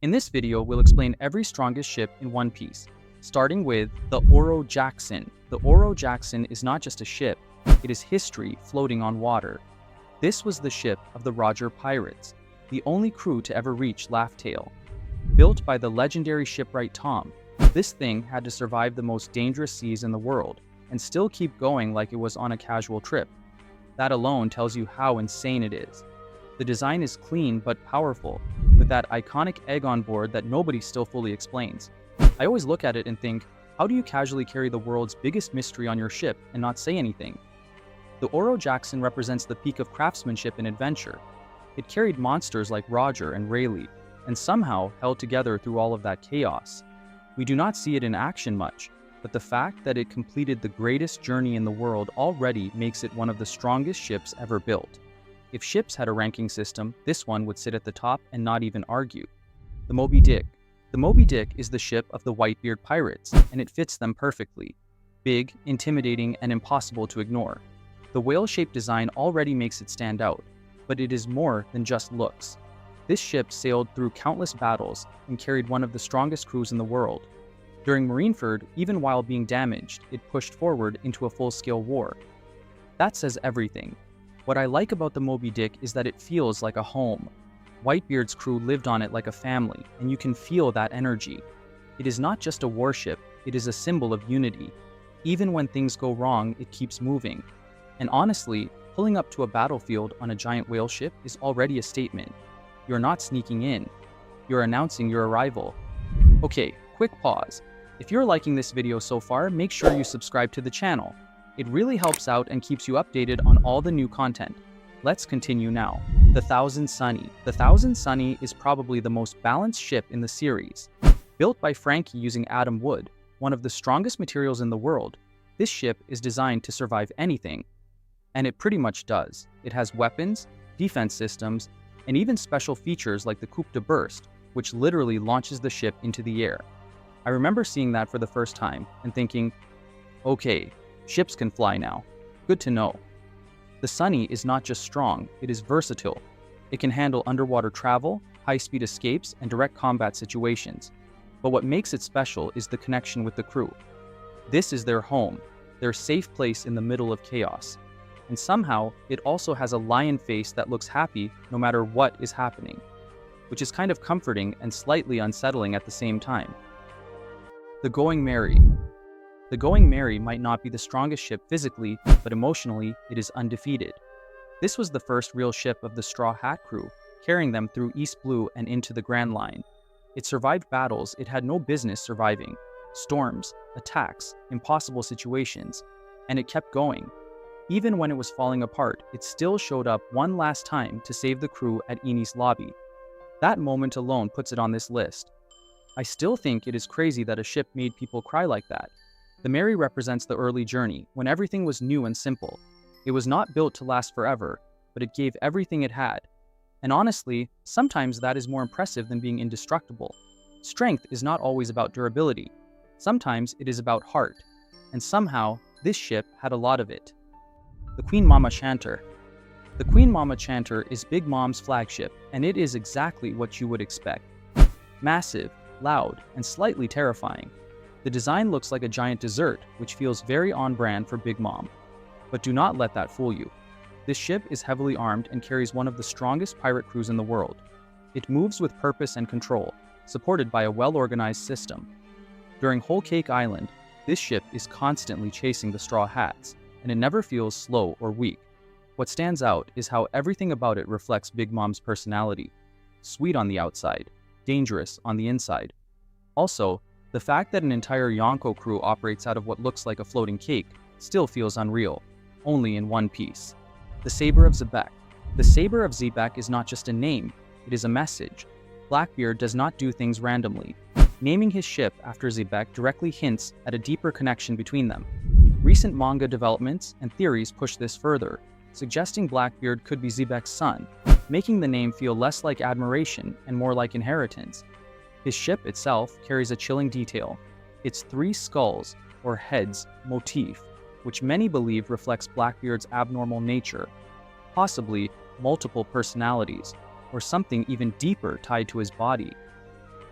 In this video, we'll explain every strongest ship in one piece, starting with the Oro Jackson. The Oro Jackson is not just a ship, it is history floating on water. This was the ship of the Roger Pirates, the only crew to ever reach Laugh Tale. Built by the legendary shipwright Tom, this thing had to survive the most dangerous seas in the world and still keep going like it was on a casual trip. That alone tells you how insane it is. The design is clean but powerful, with that iconic egg on board that nobody still fully explains. I always look at it and think, how do you casually carry the world's biggest mystery on your ship and not say anything? The Oro Jackson represents the peak of craftsmanship and adventure. It carried monsters like Roger and Rayleigh, and somehow held together through all of that chaos. We do not see it in action much, but the fact that it completed the greatest journey in the world already makes it one of the strongest ships ever built. If ships had a ranking system, this one would sit at the top and not even argue. The Moby Dick. The Moby Dick is the ship of the Whitebeard pirates, and it fits them perfectly. Big, intimidating, and impossible to ignore. The whale-shaped design already makes it stand out, but it is more than just looks. This ship sailed through countless battles and carried one of the strongest crews in the world. During Marineford, even while being damaged, it pushed forward into a full-scale war. That says everything. What I like about the Moby Dick is that it feels like a home. Whitebeard's crew lived on it like a family, and you can feel that energy. It is not just a warship, it is a symbol of unity. Even when things go wrong, it keeps moving. And honestly, pulling up to a battlefield on a giant whale ship is already a statement. You're not sneaking in. You're announcing your arrival. Okay, quick pause. If you're liking this video so far, make sure you subscribe to the channel. It really helps out and keeps you updated on all the new content. Let's continue now. The Thousand Sunny. The Thousand Sunny is probably the most balanced ship in the series. Built by Frankie using atom wood, one of the strongest materials in the world, this ship is designed to survive anything. And it pretty much does. It has weapons, defense systems, and even special features like the Coupe de Burst, which literally launches the ship into the air. I remember seeing that for the first time and thinking, okay, ships can fly now. Good to know. The Sunny is not just strong, it is versatile. It can handle underwater travel, high-speed escapes, and direct combat situations. But what makes it special is the connection with the crew. This is their home, their safe place in the middle of chaos. And somehow, it also has a lion face that looks happy no matter what is happening, which is kind of comforting and slightly unsettling at the same time. The Going Merry. The Going Merry might not be the strongest ship physically, but emotionally, it is undefeated. This was the first real ship of the Straw Hat crew, carrying them through East Blue and into the Grand Line. It survived battles it had no business surviving, storms, attacks, impossible situations, and it kept going. Even when it was falling apart, it still showed up one last time to save the crew at Eni's lobby. That moment alone puts it on this list. I still think it is crazy that a ship made people cry like that. The Merry represents the early journey, when everything was new and simple. It was not built to last forever, but it gave everything it had. And honestly, sometimes that is more impressive than being indestructible. Strength is not always about durability. Sometimes it is about heart. And somehow, this ship had a lot of it. The Queen Mama Chanter. The Queen Mama Chanter is Big Mom's flagship, and it is exactly what you would expect. Massive, loud, and slightly terrifying. The design looks like a giant dessert, which feels very on-brand for Big Mom. But do not let that fool you. This ship is heavily armed and carries one of the strongest pirate crews in the world. It moves with purpose and control, supported by a well-organized system. During Whole Cake Island, this ship is constantly chasing the Straw Hats, and it never feels slow or weak. What stands out is how everything about it reflects Big Mom's personality. Sweet on the outside, dangerous on the inside. Also, the fact that an entire Yonko crew operates out of what looks like a floating cake still feels unreal, only in one piece. The Saber of Zebec. The Saber of Zebec is not just a name, it is a message. Blackbeard does not do things randomly. Naming his ship after Zebec directly hints at a deeper connection between them. Recent manga developments and theories push this further, suggesting Blackbeard could be Zebec's son, making the name feel less like admiration and more like inheritance. His ship itself carries a chilling detail, its 3 skulls, or heads, motif, which many believe reflects Blackbeard's abnormal nature, possibly multiple personalities, or something even deeper tied to his body.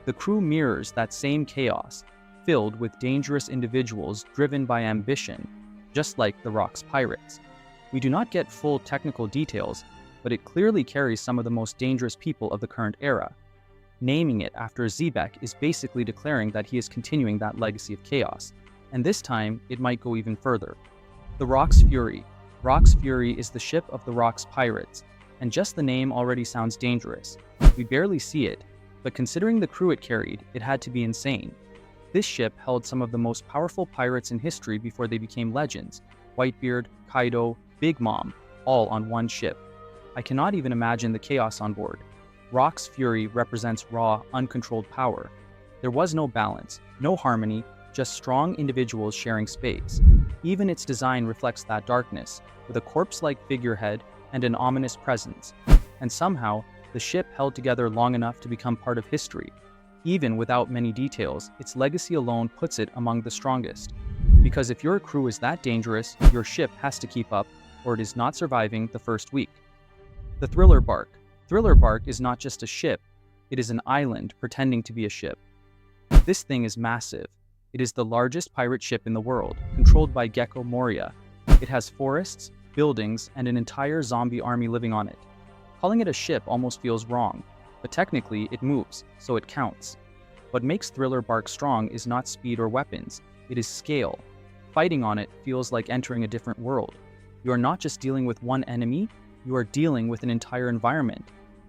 The crew mirrors that same chaos, filled with dangerous individuals driven by ambition, just like the Rock's pirates. We do not get full technical details, but it clearly carries some of the most dangerous people of the current era. Naming it after Zebec is basically declaring that he is continuing that legacy of chaos, and this time it might go even further. The Rock's Fury. Rock's Fury is the ship of the Rock's pirates, and just the name already sounds dangerous. We barely see it, but considering the crew it carried, it had to be insane. This ship held some of the most powerful pirates in history before they became legends: Whitebeard, Kaido, Big Mom, all on one ship. I cannot even imagine the chaos on board. Rock's Fury represents raw, uncontrolled power. There was no balance, no harmony, just strong individuals sharing space. Even its design reflects that darkness, with a corpse-like figurehead and an ominous presence. And somehow, the ship held together long enough to become part of history. Even without many details, its legacy alone puts it among the strongest. Because if your crew is that dangerous, your ship has to keep up, or it is not surviving the first week. The Thriller Bark. Thriller Bark is not just a ship, it is an island pretending to be a ship. This thing is massive. It is the largest pirate ship in the world, controlled by Gecko Moria. It has forests, buildings, and an entire zombie army living on it. Calling it a ship almost feels wrong, but technically it moves, so it counts. What makes Thriller Bark strong is not speed or weapons, it is scale. Fighting on it feels like entering a different world. You are not just dealing with one enemy, you are dealing with an entire environment.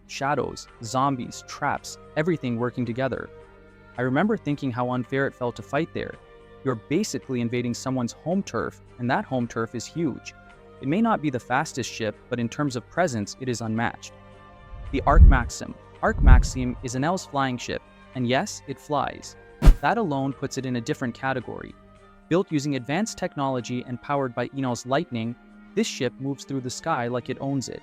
Shadows, zombies, traps, everything working together. I remember thinking how unfair it felt to fight there. You're basically invading someone's home turf, and that home turf is huge. It may not be the fastest ship, but in terms of presence, it is unmatched. The Ark Maxim. Ark Maxim is Enel's flying ship, and yes, it flies. That alone puts it in a different category. Built using advanced technology and powered by Enel's lightning, this ship moves through the sky like it owns it.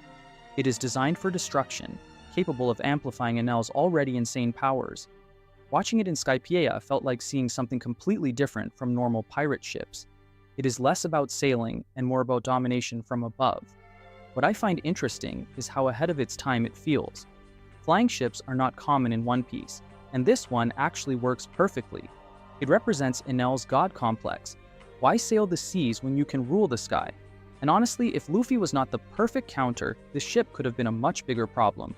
It is designed for destruction, capable of amplifying Enel's already insane powers. Watching it in Skypiea felt like seeing something completely different from normal pirate ships. It is less about sailing and more about domination from above. What I find interesting is how ahead of its time it feels. Flying ships are not common in One Piece, and this one actually works perfectly. It represents Enel's god complex. Why sail the seas when you can rule the sky? And honestly, if Luffy was not the perfect counter, this ship could have been a much bigger problem.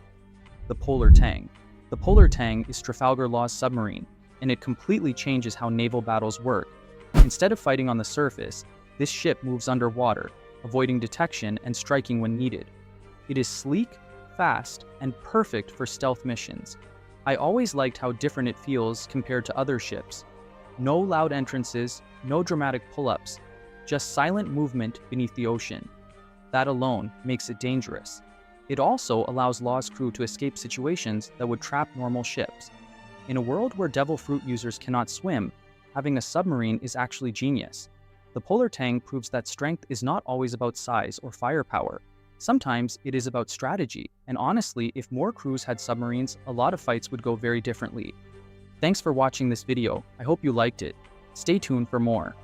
The Polar Tang. The Polar Tang is Trafalgar Law's submarine, and it completely changes how naval battles work. Instead of fighting on the surface, this ship moves underwater, avoiding detection and striking when needed. It is sleek, fast, and perfect for stealth missions. I always liked how different it feels compared to other ships. No loud entrances, no dramatic pull-ups, just silent movement beneath the ocean. That alone makes it dangerous. It also allows Law's crew to escape situations that would trap normal ships. In a world where Devil Fruit users cannot swim, having a submarine is actually genius. The Polar Tang proves that strength is not always about size or firepower. Sometimes it is about strategy, and honestly, if more crews had submarines, a lot of fights would go very differently. Thanks for watching this video. I hope you liked it. Stay tuned for more.